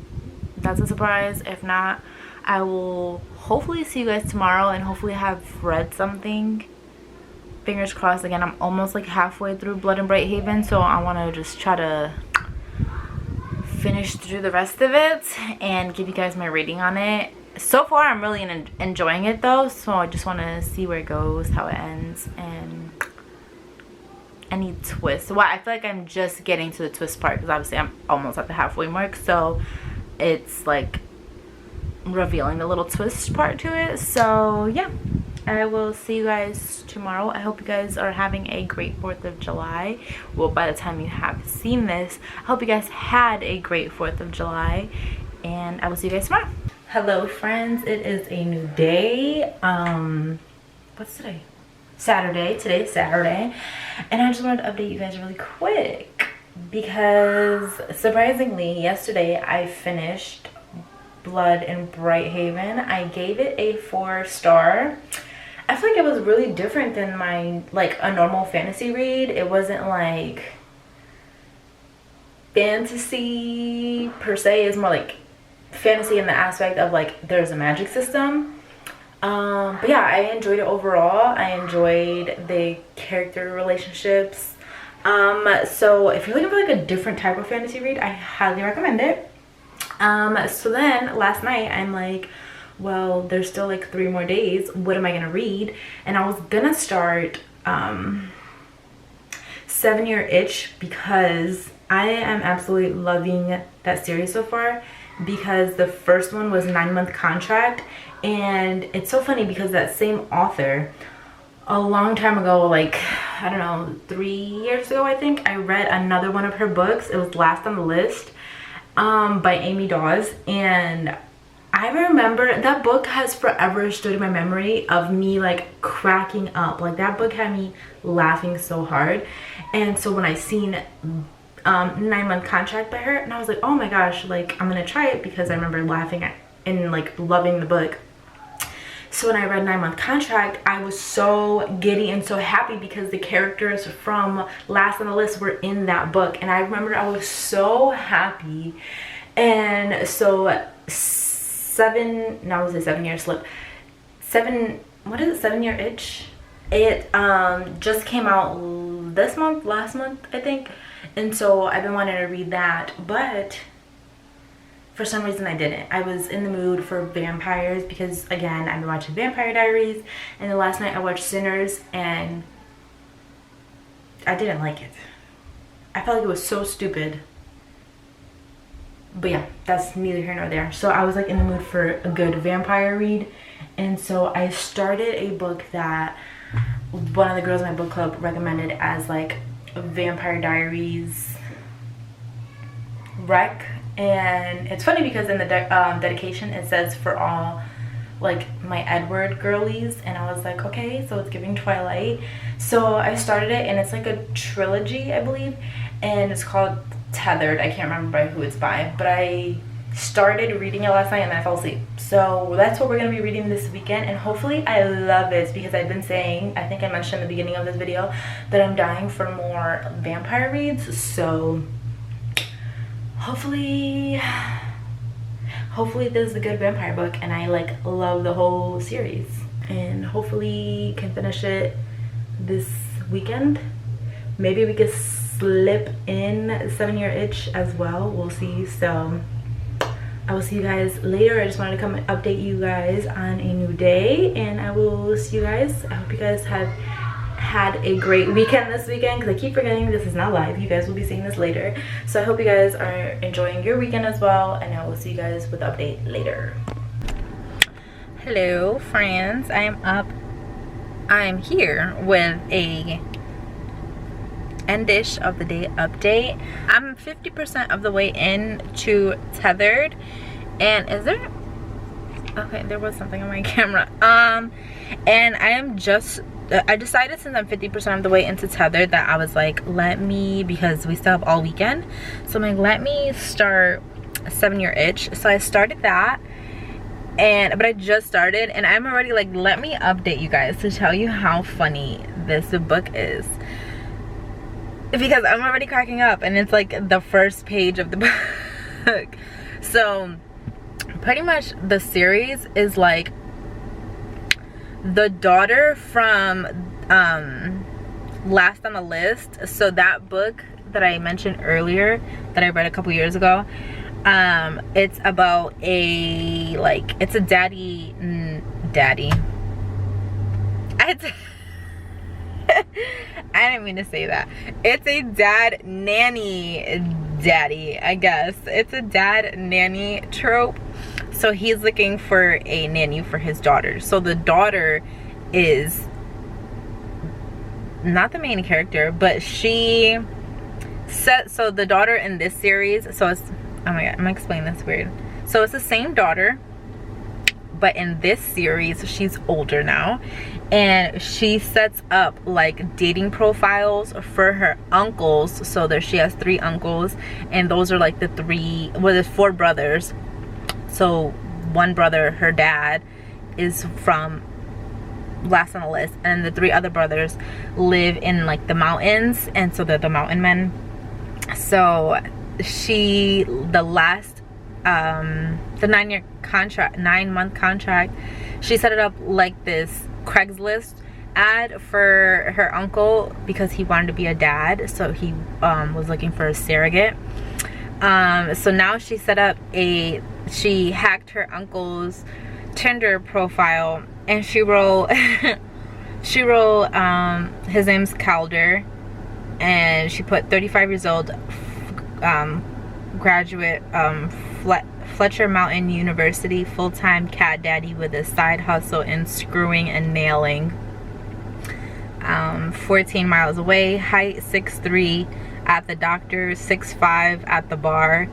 A: that's a surprise. If not, I will hopefully see you guys tomorrow and hopefully have read something. Fingers crossed. Again, I'm almost like halfway through Blood and Brighthaven, so I want to just try to finish through the rest of it and give you guys my rating on it. So far I'm really enjoying it though, so I just want to see where it goes, how it ends, and any twists. Well, I feel like I'm just getting to the twist part because obviously I'm almost at the halfway mark, so it's like revealing the little twist part to it. So yeah, I will see you guys tomorrow. I hope you guys are having a great 4th of July. Well, by the time you have seen this, I hope you guys had a great 4th of July, and I will see you guys tomorrow. Hello friends, it is a new day. What's today? Saturday. Today's Saturday, and I just wanted to update you guys really quick because surprisingly yesterday I finished Blood in Brighthaven. I gave it a 4-star. I feel like it was really different than my a normal fantasy read. It wasn't like fantasy per se. It's more like fantasy in the aspect of like there's a magic system. But yeah, I enjoyed it overall. I enjoyed the character relationships. So if you're looking for like a different type of fantasy read, I highly recommend it. So then last night I'm like, well, there's still like 3 more days. What am I gonna read? And I was gonna start 7-Year Itch because I am absolutely loving that series so far, because the first one was 9-month contract. And it's so funny because that same author, a long time ago, like I don't know, 3 years ago I think, I read another one of her books. It was Last on the List by Amy Dawes, and I remember that book has forever stood in my memory of me like cracking up. Like that book had me laughing so hard. And so when I seen 9-month contract by her, and I was like, oh my gosh, like I'm gonna try it because I remember laughing at and like loving the book. So when I read 9-month contract, I was so giddy and so happy because the characters from Last on the List were in that book, and I remember I was so happy. And so 7-year slip, what is it, 7-Year Itch, it just came out last month I think, and so I've been wanting to read that, but for some reason I didn't. I was in the mood for vampires because again I've been watching Vampire Diaries, and then last night I watched Sinners and I didn't like it. I felt like it was so stupid. But yeah, that's neither here nor there. So I was like in the mood for a good vampire read, and so I started a book that one of the girls in my book club recommended as like a Vampire Diaries rec. And it's funny because in the dedication it says for all like my Edward girlies, and I was like, okay, so it's giving Twilight. So I started it, and it's like a trilogy I believe, and it's called Tethered. I can't remember by who it's by, but I started reading it last night and then I fell asleep. So that's what we're gonna be reading this weekend, and hopefully I love it because I've been saying, I think I mentioned in the beginning of this video, that I'm dying for more vampire reads. So hopefully this is a good vampire book and I like love the whole series, and hopefully can finish it this weekend. Maybe we could slip in 7-Year Itch as well, we'll see. So I will see you guys later. I just wanted to come and update you guys on a new day, and I will see you guys. I hope you guys have had a great weekend this weekend, because I keep forgetting this is not live. You guys will be seeing this later. So I hope you guys are enjoying your weekend as well, and I will see you guys with the update later. Hello friends, I am up. I am here with a endish of the day update. I'm 50% of the way into Tethered, and is there, okay, there was something on my camera. And I am just, I decided since I'm 50% of the way into Tethered that I was like, let me, because we still have all weekend, so I'm like, let me start 7-Year Itch. So I started that, but I just started, and I'm already like, let me update you guys to tell you how funny this book is, because I'm already cracking up, and it's like the first page of the book. So pretty much the series is like the daughter from Last on the List. So that book that I mentioned earlier that I read a couple years ago, it's about a, like, it's a daddy I didn't mean to say that. It's a dad nanny daddy, I guess. It's a dad nanny trope. So he's looking for a nanny for his daughter. So the daughter is not the main character, but she said, so the daughter in this series, so it's, oh my god, I'm gonna explain this weird. So it's the same daughter, but in this series she's older now, and she sets up like dating profiles for her uncles. So there, she has 3 uncles, and those are like the 3, well, there's 4 brothers. So one brother, her dad, is from last on the list, and the 3 other brothers live in like the mountains, and so they're the mountain men. So she, the last the 9-month contract, she set it up like this Craigslist ad for her uncle because he wanted to be a dad, so he was looking for a surrogate. So now she set up she hacked her uncle's Tinder profile, and she wrote his name's Calder, and she put 35 years old, graduate, Fletcher Mountain University, full-time cat daddy with a side hustle in screwing and nailing. 14 miles away, height 6'3", at the doctor, 6'5", at the bar,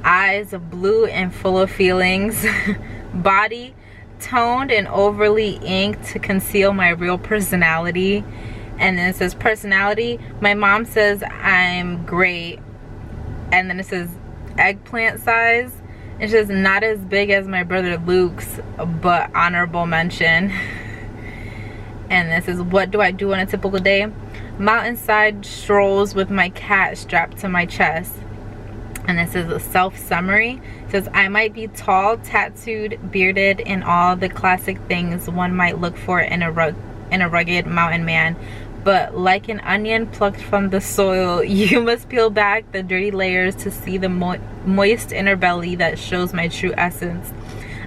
A: eyes blue and full of feelings, body toned and overly inked to conceal my real personality. And then it says personality, my mom says I'm great, and then it says eggplant size. It says not as big as my brother Luke's, but honorable mention. And this is, what do I do on a typical day? Mountainside strolls with my cat strapped to my chest. And this is a self summary. It says I might be tall, tattooed, bearded, and all the classic things one might look for in a rugged mountain man, but like an onion plucked from the soil, you must peel back the dirty layers to see the moist inner belly that shows my true essence.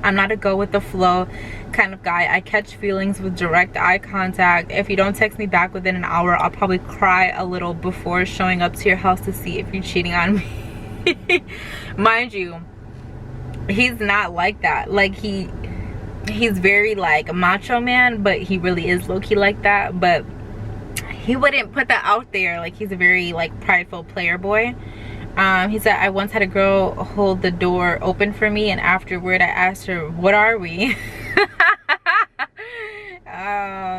A: I'm not a go with the flow kind of guy. I catch feelings with direct eye contact. If you don't text me back within an hour, I'll probably cry a little before showing up to your house to see if you're cheating on me. Mind you, he's not like that. Like he's very like macho man, but he really is low-key like that. But he wouldn't put that out there. Like, he's a very like prideful player boy. He said, I once had a girl hold the door open for me, and afterward I asked her, what are we?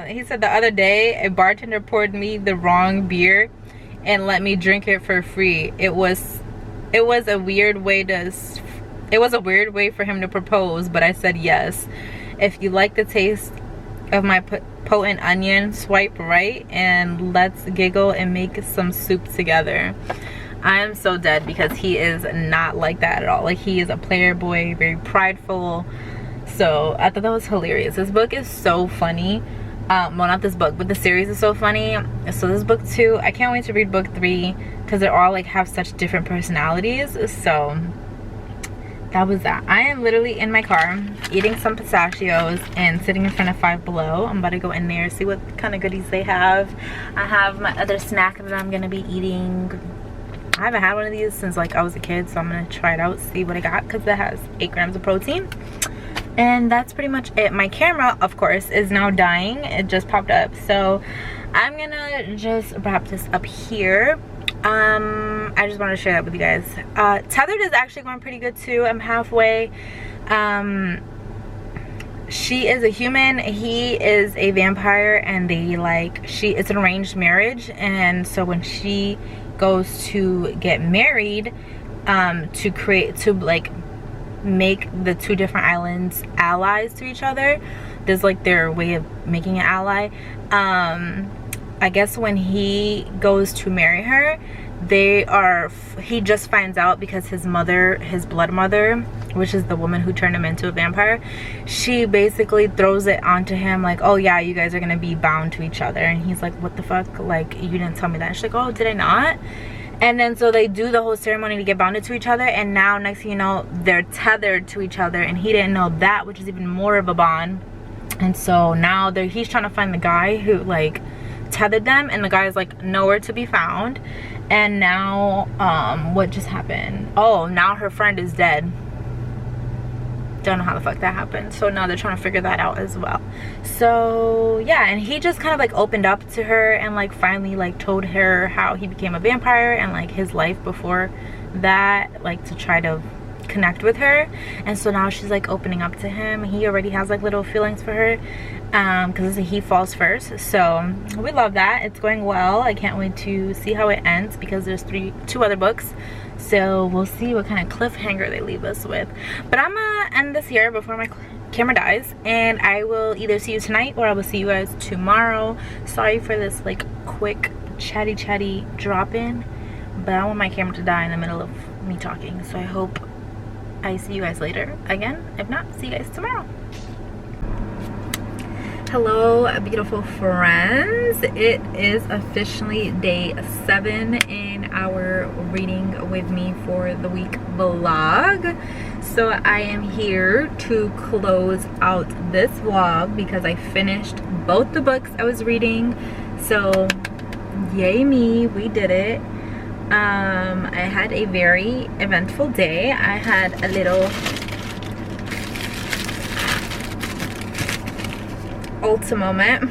A: He said the other day a bartender poured me the wrong beer and let me drink it for free. It was a weird way for him to propose, but I said yes. If you like the taste of my potent onion, swipe right and let's giggle and make some soup together. I am so dead because he is not like that at all. Like, he is a player boy, very prideful. So I thought that was hilarious. This book is so funny. Well, not this book, but the series is so funny. So this book 2, I can't wait to read book 3 because they all like have such different personalities. So that was that. I am literally in my car eating some pistachios and sitting in front of Five Below. I'm about to go in there, see what kind of goodies they have. I have my other snack that I'm gonna be eating. I haven't had one of these since like I was a kid, so I'm gonna try it out, see what I got, because it has 8 grams of protein. And that's pretty much it. My camera, of course, is now dying. It just popped up, so I'm gonna just wrap this up here. I just wanted to share that with you guys. Tethered is actually going pretty good too. I'm halfway. She is a human, he is a vampire, and they like, it's an arranged marriage. And so when she goes to get married, to like make the 2 different islands allies to each other, there's like their way of making an ally. I guess when he goes to marry her, he just finds out because his mother, his blood mother, which is the woman who turned him into a vampire, she basically throws it onto him like, oh yeah, you guys are gonna be bound to each other. And he's like, what the fuck, like, you didn't tell me that. She's like, oh, did I not? And then so they do the whole ceremony to get bounded to each other, and now next thing you know, they're tethered to each other, and he didn't know that, which is even more of a bond. And so now he's trying to find the guy who like tethered them, and the guy is like nowhere to be found. And now what just happened? Oh, now her friend is dead. don't know how the fuck that happened. So now they're trying to figure that out as well. So yeah, and he just kind of like opened up to her and like finally like told her how he became a vampire and like his life before that, like to try to connect with her. And so now she's like opening up to him. He already has like little feelings for her because he falls first. So we love that. It's going well. I can't wait to see how it ends because there's two other books. So we'll see what kind of cliffhanger they leave us with. But I'm gonna end this here before my camera dies, and I will either see you tonight or I will see you guys tomorrow. Sorry for this like quick chatty drop in, but I don't want my camera to die in the middle of me talking. So I hope I see you guys later again. If not, see you guys tomorrow. Hello beautiful friends, it is officially day 7 in our reading with me for the week vlog. So I am here to close out this vlog because I finished both the books I was reading. So yay me, we did it. I had a very eventful day. I had a little Ulta moment.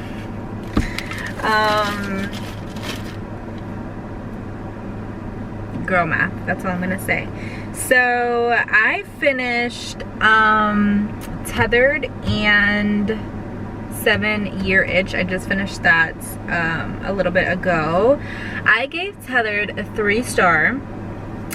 A: Girl math, that's all I'm gonna say. So I finished Tethered and 7-Year Itch. I just finished that a little bit ago. I gave Tethered a 3-star.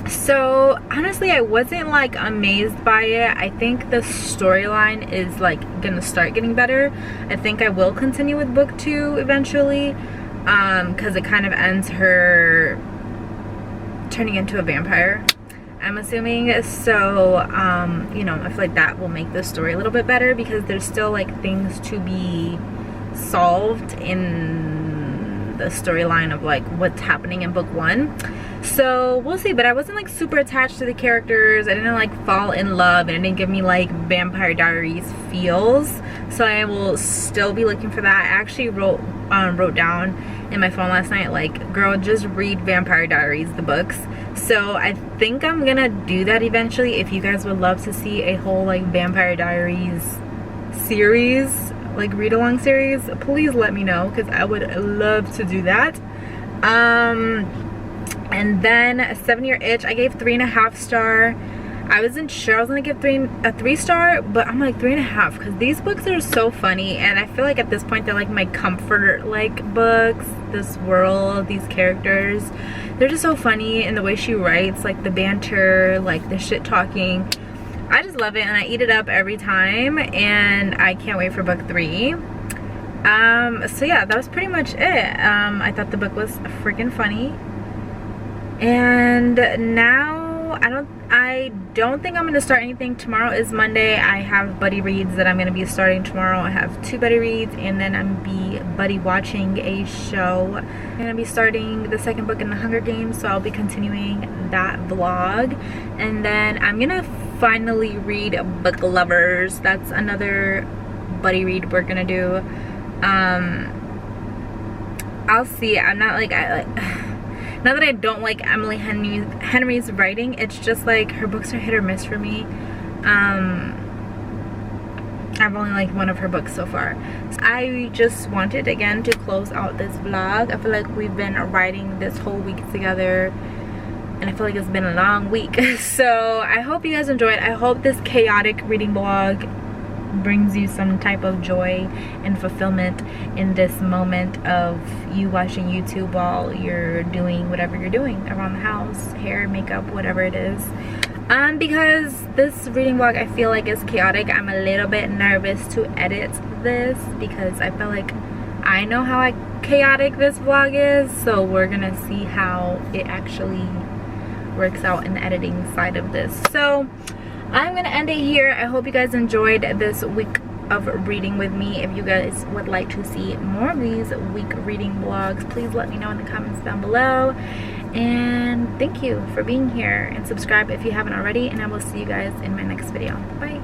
A: So honestly, I wasn't like amazed by it. I think the storyline is like gonna start getting better. I think I will continue with book 2 eventually, because it kind of ends her turning into a vampire, I'm assuming. So you know, I feel like that will make the story a little bit better because there's still like things to be solved in the storyline of like what's happening in book 1. So we'll see, but I wasn't like super attached to the characters. I didn't like fall in love, and it didn't give me like Vampire Diaries feels. So I will still be looking for that. I actually wrote down in my phone last night, like, girl, just read Vampire Diaries, the books. So I think I'm gonna do that eventually. If you guys would love to see a whole like Vampire Diaries series, like read along series, please let me know because I would love to do that. And then 7-Year Itch, I gave 3.5 star. I wasn't sure I was gonna give a 3-star, but I'm like 3.5 because these books are so funny, and I feel like at this point they're like my comfort like books. This world, these characters, they're just so funny, and the way she writes, like the banter, like the shit talking, I just love it, and I eat it up every time, and I can't wait for book 3. So yeah, that was pretty much it. I thought the book was freaking funny. And now I don't think I'm gonna start anything. Tomorrow is Monday. I have buddy reads that I'm gonna be starting tomorrow. I have 2 buddy reads, and then I'm be buddy watching a show. I'm gonna be starting the 2nd book in the Hunger Games, so I'll be continuing that vlog. And then I'm gonna finally read Book Lovers. That's another buddy read we're gonna do. I'll see. I'm not like not that I don't like Emily Henry's writing, it's just like her books are hit or miss for me. I've only liked one of her books so far. So I just wanted again to close out this vlog. I feel like we've been writing this whole week together, and I feel like it's been a long week. So I hope you guys enjoyed. I hope this chaotic reading vlog brings you some type of joy and fulfillment in this moment of you watching YouTube while you're doing whatever you're doing around the house, hair, makeup, whatever it is. Because this reading vlog I feel like is chaotic, I'm a little bit nervous to edit this because I feel like I know how chaotic this vlog is, so we're gonna see how it actually works out in the editing side of this. So I'm gonna end it here. I hope you guys enjoyed this week of reading with me. If you guys would like to see more of these week reading vlogs, please let me know in the comments down below. And thank you for being here, and subscribe if you haven't already, and I will see you guys in my next video. Bye.